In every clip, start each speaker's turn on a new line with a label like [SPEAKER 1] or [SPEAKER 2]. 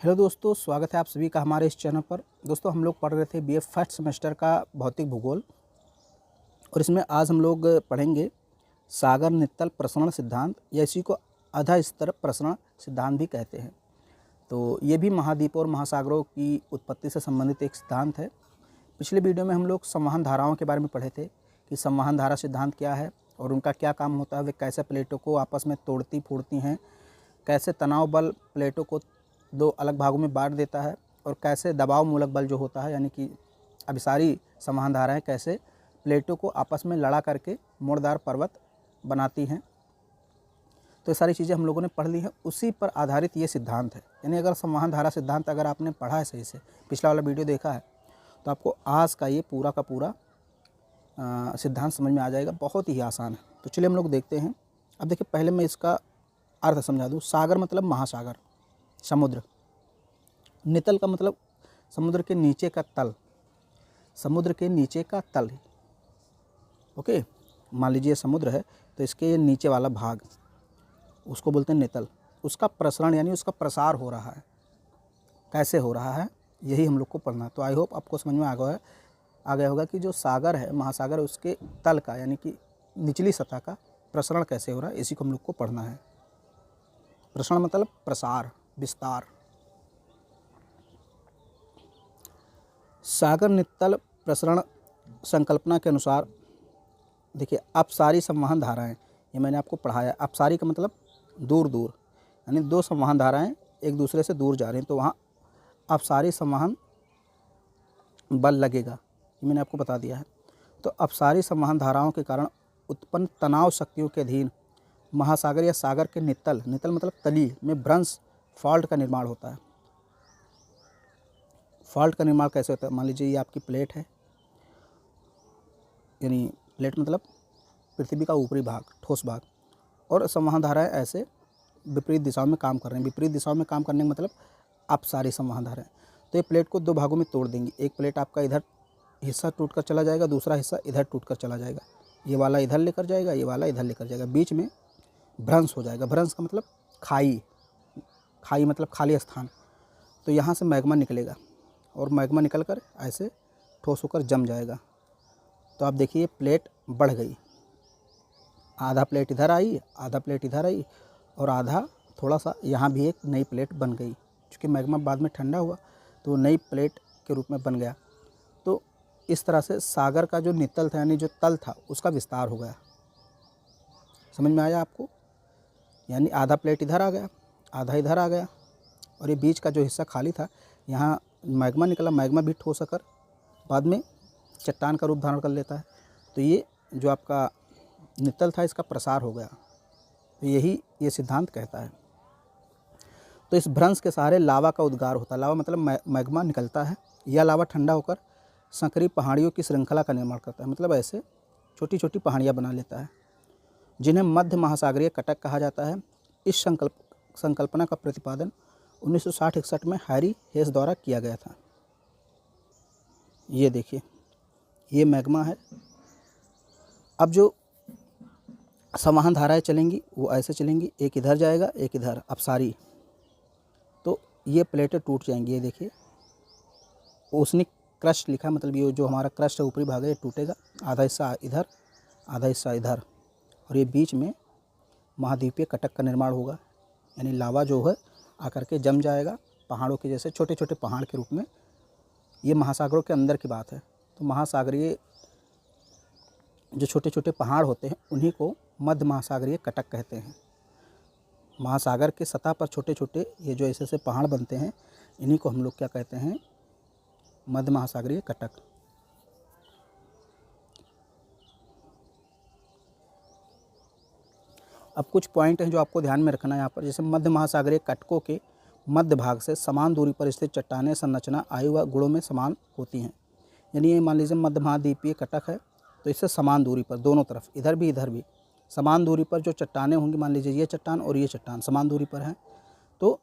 [SPEAKER 1] Hello दोस्तों, स्वागत है आप सभी का हमारे इस चैनल पर। दोस्तों, हम लोग पढ़ रहे थे बीए फर्स्ट सेमेस्टर का भौतिक भूगोल और इसमें आज हम लोग पढ़ेंगे सागर नित्तल प्रसरण सिद्धांत या इसी को आधा स्तर प्रसरण सिद्धांत भी कहते हैं। तो ये भी महाद्वीपों और महासागरों की उत्पत्ति से संबंधित एक सिद्धांत है। पिछले वीडियो में हम लोग संवहन धाराओं के बारे में पढ़े थे कि संवहन धारा सिद्धांत क्या है और उनका क्या काम होता है, वे कैसे प्लेटों को आपस में तोड़ती फूड़ती हैं, कैसे तनाव बल प्लेटों को दो अलग भागों में बांट देता है और कैसे दबाव मूलक बल जो होता है यानी कि अभिसारी संवहन धाराएं कैसे प्लेटों को आपस में लड़ा करके मोड़दार पर्वत बनाती हैं। तो ये सारी चीज़ें हम लोगों ने पढ़ ली हैं, उसी पर आधारित ये सिद्धांत है। यानी अगर संवहन धारा सिद्धांत अगर आपने पढ़ा है सही से, पिछला वाला वीडियो देखा है, तो आपको आज का ये पूरा का पूरा सिद्धांत समझ में आ जाएगा। बहुत ही आसान है। तो चलिए हम लोग देखते हैं। अब देखिए, पहले मैं इसका अर्थ समझा दूँ। सागर मतलब महासागर, समुद्र। नितल का मतलब समुद्र के नीचे का तल, समुद्र के नीचे का तल। ओके, मान लीजिए समुद्र है तो इसके नीचे वाला भाग उसको बोलते हैं नितल। उसका प्रसरण यानी उसका प्रसार हो रहा है, कैसे हो रहा है, यही हम लोग को पढ़ना है। तो आई होप आपको समझ में आ गया होगा कि जो सागर है, महासागर, उसके तल का यानी कि निचली सतह का प्रसरण कैसे हो रहा है, इसी को हम लोग को पढ़ना है। प्रसरण मतलब प्रसार, विस्तार। सागर नित्तल प्रसरण संकल्पना के अनुसार देखिए, अपसारी संवहन धाराएं, ये मैंने आपको पढ़ाया। अपसारी का मतलब दूर दूर, यानी दो संवहन धाराएं एक दूसरे से दूर जा रही हैं तो वहाँ अपसारी संवहन बल लगेगा, ये मैंने आपको बता दिया है। तो अपसारी संवहन धाराओं के कारण उत्पन्न तनाव शक्तियों के अधीन महासागर या सागर के नित्तल मतलब तली में भ्रंश फॉल्ट का निर्माण होता है। फॉल्ट का निर्माण कैसे होता है? मान लीजिए ये आपकी प्लेट है, यानी प्लेट मतलब पृथ्वी का ऊपरी भाग, ठोस भाग, और संवहन धाराएं ऐसे विपरीत दिशाओं में काम कर रहे हैं। विपरीत दिशाओं में काम करने का मतलब अपसारी संवहन धाराएं। तो ये प्लेट को दो भागों में तोड़ देंगी। एक प्लेट आपका इधर हिस्सा टूट कर चला जाएगा, दूसरा हिस्सा इधर टूट कर चला जाएगा। ये वाला इधर लेकर जाएगा, ये वाला इधर लेकर जाएगा, बीच में भ्रंश हो जाएगा। भ्रंश का मतलब खाई, खाई मतलब खाली स्थान। तो यहाँ से मैग्मा निकलेगा और मैग्मा निकल कर ऐसे ठोस होकर जम जाएगा। तो आप देखिए प्लेट बढ़ गई, आधा प्लेट इधर आई, आधा प्लेट इधर आई और आधा थोड़ा सा यहाँ भी एक नई प्लेट बन गई। क्योंकि मैग्मा बाद में ठंडा हुआ तो नई प्लेट के रूप में बन गया। तो इस तरह से सागर का जो नितल था यानी जो तल था उसका विस्तार हो गया। समझ में आया आपको? यानी आधा प्लेट इधर आ गया, आधा इधर आ गया और ये बीच का जो हिस्सा खाली था, यहाँ मैग्मा निकला। मैग्मा भी ठोस होकर बाद में चट्टान का रूप धारण कर लेता है। तो ये जो आपका नित्तल था इसका प्रसार हो गया। तो यही ये सिद्धांत कहता है। तो इस भ्रंश के सहारे लावा का उद्गार होता है। लावा मतलब मैग्मा निकलता है। यह लावा ठंडा होकर संकरी पहाड़ियों की श्रृंखला का निर्माण करता है, मतलब ऐसे छोटी छोटी पहाड़ियाँ बना लेता है, जिन्हें मध्य महासागरीय कटक कहा जाता है। इस संकल्पना का प्रतिपादन 1960-61 में हैरी हेस द्वारा किया गया था। ये देखिए, ये मैग्मा है। अब जो संवहन धाराएं चलेंगी वो ऐसे चलेंगी, एक इधर जाएगा एक इधर, अपसारी। तो ये प्लेटें टूट जाएंगी। ये देखिए ओसनिक क्रस्ट लिखा, मतलब ये जो हमारा क्रस्ट है ऊपरी भाग है ये टूटेगा। आधा हिस्सा इधर, आधा हिस्सा इधर, और ये बीच में महाद्वीपीय कटक का निर्माण होगा। यानी लावा जो है आकर के जम जाएगा पहाड़ों के जैसे छोटे छोटे पहाड़ के रूप में। ये महासागरों के अंदर की बात है। तो महासागरीय जो छोटे छोटे पहाड़ होते हैं उन्हीं को मध्य महासागरीय कटक कहते हैं। महासागर के सतह पर छोटे छोटे ये जो ऐसे ऐसे पहाड़ बनते हैं, इन्हीं को हम लोग क्या कहते हैं? मध्य महासागरीय कटक। अब कुछ पॉइंट हैं जो आपको ध्यान में रखना है यहाँ पर। जैसे मध्य महासागरीय कटकों के मध्य भाग से समान दूरी पर स्थित चट्टानें संरचना आयु व गुणों में समान होती हैं। यानी ये मान लीजिए मध्य महाद्वीपीय कटक है तो इससे समान दूरी पर दोनों तरफ, इधर भी समान दूरी पर जो चट्टानें होंगी, मान लीजिए ये चट्टान और ये चट्टान समान दूरी पर हैं, तो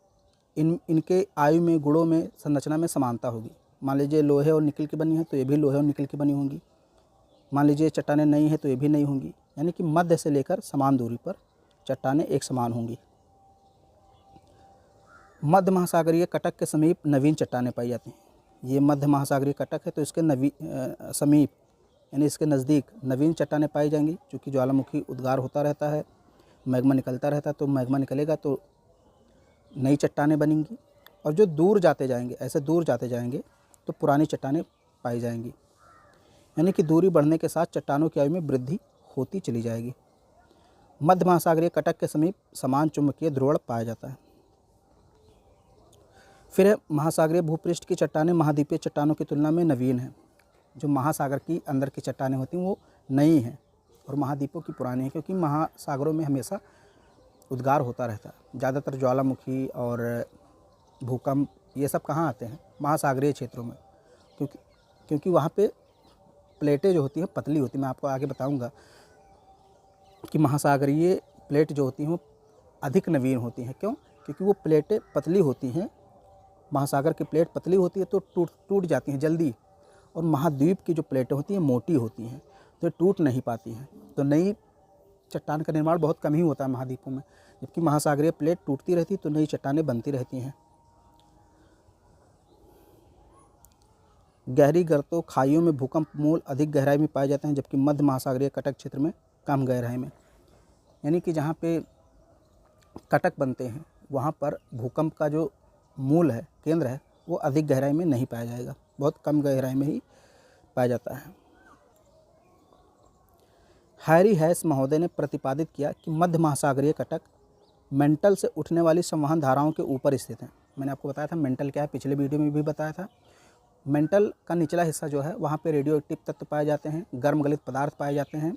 [SPEAKER 1] इनके आयु में, गुणों में, संरचना में समानता होगी। मान लीजिए लोहे और निकल की बनी है तो ये भी लोहे और निकल की बनी होंगी। मान लीजिए चट्टानें नई हैं तो ये भी नई होंगी। यानी कि मध्य से लेकर समान दूरी पर चट्टानें एक समान होंगी। मध्य महासागरीय कटक के समीप नवीन चट्टानें पाई जाती हैं। ये मध्य महासागरीय कटक है तो इसके समीप यानी इसके नज़दीक नवीन चट्टानें पाई जाएंगी, क्योंकि ज्वालामुखी उद्गार होता रहता है, मैग्मा निकलता रहता है, तो मैग्मा निकलेगा तो नई चट्टानें बनेंगी। और जो दूर जाते जाएंगे, ऐसे दूर जाते जाएंगे तो पुरानी चट्टानें पाई जाएंगी, यानी कि दूरी बढ़ने के साथ चट्टानों की आयु में वृद्धि होती चली जाएगी। मध्य महासागरीय कटक के समीप समान चुंबकीय ध्रुवण पाया जाता है। फिर है महासागरीय भूपृष्ठ की चट्टानें महाद्वीपीय चट्टानों की तुलना में नवीन हैं। जो महासागर की अंदर की चट्टानें होती हैं वो नई हैं और महाद्वीपों की पुरानी हैं, क्योंकि महासागरों में हमेशा उद्गार होता रहता है। ज़्यादातर ज्वालामुखी और भूकंप ये सब कहाँ आते हैं? महासागरीय क्षेत्रों में, क्योंकि वहाँ पे प्लेटें जो होती हैं पतली होती हैं। मैं आपको आगे बताऊँगा कि महासागरीय प्लेट जो होती हैं वो अधिक नवीन होती हैं। क्यों? क्योंकि वो प्लेटें पतली होती हैं। महासागर की प्लेट पतली होती है तो टूट जाती हैं जल्दी, और महाद्वीप की जो प्लेटें होती हैं मोटी होती हैं तो टूट नहीं पाती हैं। तो नई चट्टान का निर्माण बहुत कम ही होता है महाद्वीपों में, जबकि महासागरीय प्लेट टूटती रहती तो नई चट्टानें बनती रहती हैं। गहरी गर्तों खाइयों में भूकंप मूल अधिक गहराई में पाए जाते हैं, जबकि मध्य महासागरीय कटक क्षेत्र में कम गहराई में। यानी कि जहाँ पे कटक बनते हैं वहाँ पर भूकंप का जो मूल है, केंद्र है, वो अधिक गहराई में नहीं पाया जाएगा, बहुत कम गहराई में ही पाया जाता है। हैरी हैस महोदय ने प्रतिपादित किया कि मध्य महासागरीय कटक मेंटल से उठने वाली संवहन धाराओं के ऊपर स्थित है। मैंने आपको बताया था मेंटल क्या है, पिछले वीडियो में भी बताया था। मेंटल का निचला हिस्सा जो है वहाँ पे रेडियो एक्टिव तत्व पाए जाते हैं, गर्म गलित पदार्थ पाए जाते हैं,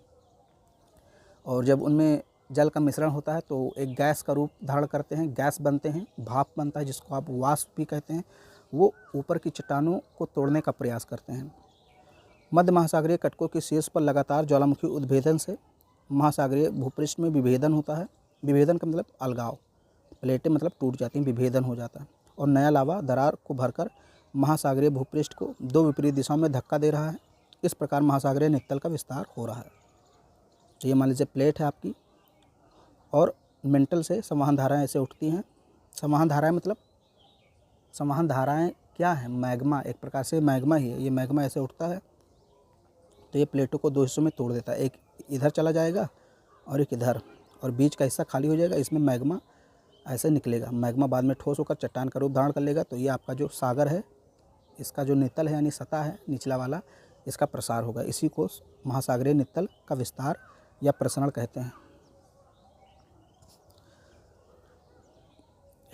[SPEAKER 1] और जब उनमें जल का मिश्रण होता है तो एक गैस का रूप धारण करते हैं, गैस बनते हैं, भाप बनता है जिसको आप वाष्प भी कहते हैं। वो ऊपर की चट्टानों को तोड़ने का प्रयास करते हैं। मध्य महासागरीय कटकों के शीर्ष पर लगातार ज्वालामुखी उद्भेदन से महासागरीय भूपृष्ठ में विभेदन होता है। विभेदन का मतलब अलगाव, प्लेटें मतलब टूट जाती हैं, विभेदन हो जाता है, और नया लावा दरार को भरकर महासागरीय भूपृष्ठ को दो विपरीत दिशाओं में धक्का दे रहा है। इस प्रकार महासागरीय नित्तल का विस्तार हो रहा है। तो ये मान लीजिए प्लेट है आपकी, और मेंटल से संवहन धाराएँ ऐसे उठती हैं। संवहन धाराएँ मतलब संवहन धाराएँ क्या है? मैग्मा, एक प्रकार से मैग्मा ही है। ये मैग्मा ऐसे उठता है तो ये प्लेटों को दो हिस्सों में तोड़ देता है, एक इधर चला जाएगा और एक इधर, और बीच का हिस्सा खाली हो जाएगा। इसमें मैग्मा ऐसे निकलेगा। मैग्मा बाद में ठोस होकर चट्टान का रूप धारण कर लेगा। तो ये आपका जो सागर है, इसका जो नित्तल है यानी सतह है निचला वाला, इसका प्रसार होगा। इसी को महासागरीय नित्तल का विस्तार या प्रसरण कहते हैं।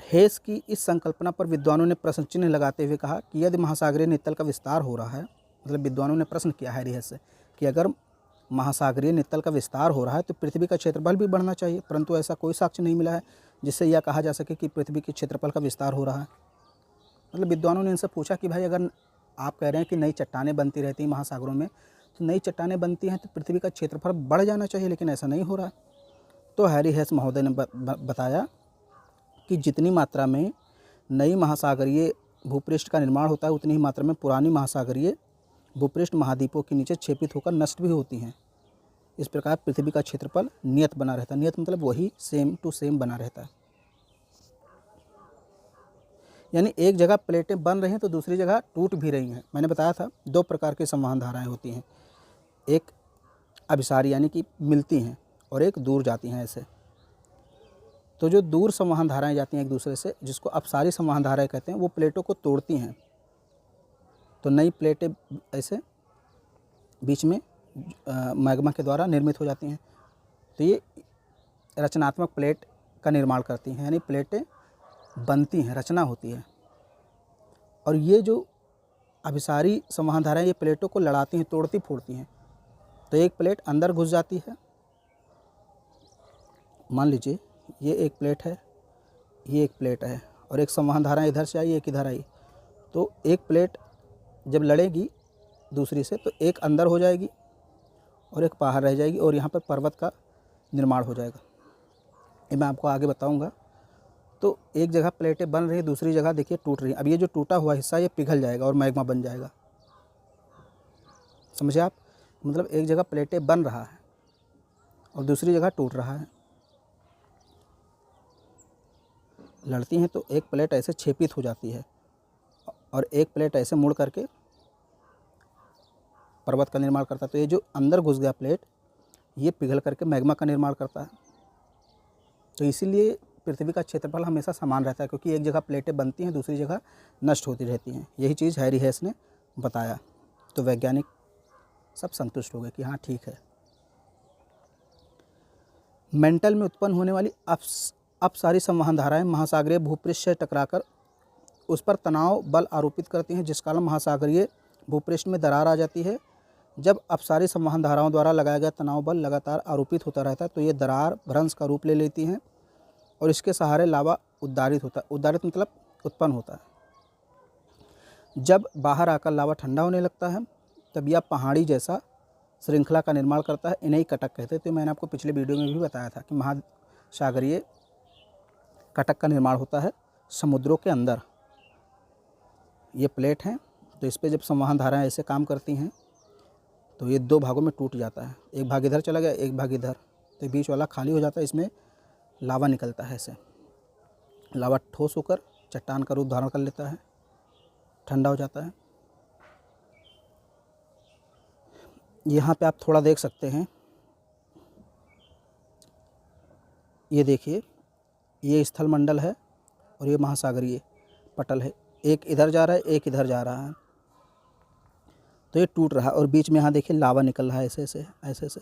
[SPEAKER 1] हेस की इस संकल्पना पर विद्वानों ने प्रश्न चिन्ह लगाते हुए कहा कि यदि महासागरीय नित्तल का विस्तार हो रहा है, मतलब विद्वानों ने प्रश्न किया हैरी हेस से कि अगर महासागरीय नित्तल का विस्तार हो रहा है तो पृथ्वी का क्षेत्रफल भी बढ़ना चाहिए, परंतु ऐसा कोई साक्ष्य नहीं मिला है जिससे यह कहा जा सके कि पृथ्वी के क्षेत्रफल का विस्तार हो रहा है। मतलब विद्वानों ने इनसे पूछा कि भाई अगर आप कह रहे हैं कि नई चट्टानें बनती रहती हैं महासागरों में, तो नई चट्टानें बनती हैं तो पृथ्वी का क्षेत्रफल बढ़ जाना चाहिए, लेकिन ऐसा नहीं हो रहा। तो हैरी हेस महोदय ने बताया कि जितनी मात्रा में नई महासागरीय भूपृष्ठ का निर्माण होता है उतनी ही मात्रा में पुरानी महासागरीय भूपृष्ठ महाद्वीपों के नीचे क्षेपित होकर नष्ट भी होती हैं। इस प्रकार पृथ्वी का क्षेत्रफल नियत बना रहता है। नियत मतलब वही सेम टू सेम बना रहता है। यानी एक जगह प्लेटें बन रही हैं तो दूसरी जगह टूट भी रही हैं। मैंने बताया था दो प्रकार की संवहन धाराएँ होती हैं, एक अभिसारी यानी कि मिलती हैं, और एक दूर जाती हैं ऐसे। तो जो दूर संवहन धाराएँ जाती हैं एक दूसरे से, जिसको अपसारी संवहन धाराएँ कहते हैं, वो प्लेटों को तोड़ती हैं। तो नई प्लेटें ऐसे बीच में मैग्मा के द्वारा निर्मित हो जाती हैं। तो ये रचनात्मक प्लेट का निर्माण करती हैं, यानी प्लेटें बनती हैं, रचना होती है। और ये जो अभिसारी संवहन धाराएँ ये प्लेटों को लड़ाती हैं, तोड़ती फोड़ती हैं। तो एक प्लेट अंदर घुस जाती है, मान लीजिए ये एक प्लेट है, ये एक प्लेट है, और एक संवहन धारा इधर से आई, एक इधर आई। तो एक प्लेट जब लड़ेगी दूसरी से तो एक अंदर हो जाएगी और एक बाहर रह जाएगी, और यहाँ पर पर्वत का निर्माण हो जाएगा। ये मैं आपको आगे बताऊँगा। तो एक जगह प्लेटें बन रही है, दूसरी जगह देखिए टूट रही है। अब ये जो टूटा हुआ हिस्सा ये पिघल जाएगा और मैग्मा बन जाएगा। समझे आप? मतलब एक जगह प्लेटें बन रहा है और दूसरी जगह टूट रहा है। लड़ती हैं तो एक प्लेट ऐसे छेपित हो जाती है और एक प्लेट ऐसे मुड़ करके पर्वत का निर्माण करता है। तो ये जो अंदर घुस गया प्लेट, ये पिघल करके मैग्मा का निर्माण करता है। तो इसीलिए पृथ्वी का क्षेत्रफल हमेशा समान रहता है, क्योंकि एक जगह प्लेटें बनती हैं, दूसरी जगह नष्ट होती रहती हैं। यही चीज़ हैरी हेस ने बताया। तो वैज्ञानिक सब संतुष्ट हो गए कि हाँ ठीक है। मेंटल में उत्पन्न होने वाली अपसारी संवहन धाराएं महासागरीय भूपृष्ठ से टकराकर उस पर तनाव बल आरोपित करती हैं, जिस कारण महासागरीय भूपृष्ठ में दरार आ जाती है। जब अपसारी संवहन धाराओं द्वारा लगाया गया तनाव बल लगातार आरोपित होता रहता है तो ये दरार भ्रंश का रूप ले लेती हैं और इसके सहारे लावा उद्गारित होता है। उद्गारित मतलब उत्पन्न होता है। जब बाहर आकर लावा ठंडा होने लगता है तब यह पहाड़ी जैसा श्रृंखला का निर्माण करता है। इन्हें कटक कहते हैं। तो मैंने आपको पिछले वीडियो में भी बताया था कि महासागरीय कटक का निर्माण होता है समुद्रों के अंदर। ये प्लेट हैं, तो इस पर जब संवहन धाराएं ऐसे काम करती हैं तो ये दो भागों में टूट जाता है। एक भाग इधर चला गया, एक भाग इधर, तो बीच वाला खाली हो जाता है। इसमें लावा निकलता है। ऐसे लावा ठोस होकर चट्टान का रूप धारण कर लेता है, ठंडा हो जाता है। यहाँ पे आप थोड़ा देख सकते हैं, ये देखिए, ये स्थलमंडल है और ये महासागरीय पटल है। एक इधर जा रहा है, एक इधर जा रहा है, तो ये टूट रहा है। और बीच में यहाँ देखिए लावा निकल रहा है ऐसे ऐसे ऐसे ऐसे।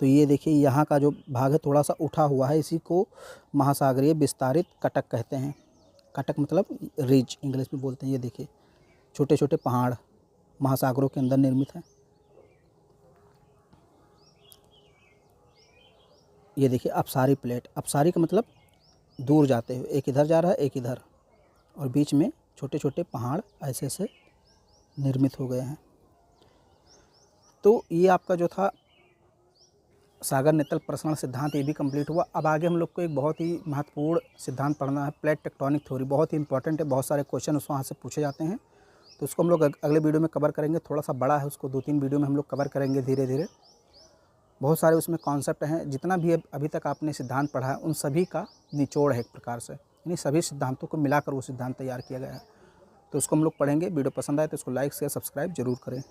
[SPEAKER 1] तो ये देखिए यहाँ का जो भाग है थोड़ा सा उठा हुआ है, इसी को महासागरीय विस्तारित कटक कहते हैं। कटक मतलब रिज इंग्लिश में बोलते हैं। ये देखिए छोटे छोटे पहाड़ महासागरों के अंदर निर्मित हैं। ये देखिए अपसारी प्लेट, अपसारी का मतलब दूर जाते हुए, एक इधर जा रहा है एक इधर, और बीच में छोटे छोटे पहाड़ ऐसे ऐसे निर्मित हो गए हैं। तो ये आपका जो था सागर नित्तल प्रसरण सिद्धांत, ये भी कंप्लीट हुआ। अब आगे हम लोग को एक बहुत ही महत्वपूर्ण सिद्धांत पढ़ना है, प्लेट टेक्टोनिक थ्योरी। बहुत ही इंपॉर्टेंट है, बहुत सारे क्वेश्चन उस वहाँ से पूछे जाते हैं। तो उसको हम लोग अगले वीडियो में कवर करेंगे। थोड़ा सा बड़ा है, उसको 2-3 वीडियो में हम लोग कवर करेंगे धीरे धीरे। बहुत सारे उसमें कॉन्सेप्ट हैं। जितना भी अभी तक आपने सिद्धांत पढ़ा है उन सभी का निचोड़ है एक प्रकार से, यानी सभी सिद्धांतों को मिलाकर वो सिद्धांत तैयार किया गया है। तो उसको हम लोग पढ़ेंगे। वीडियो पसंद आए तो उसको लाइक शेयर सब्सक्राइब जरूर करें।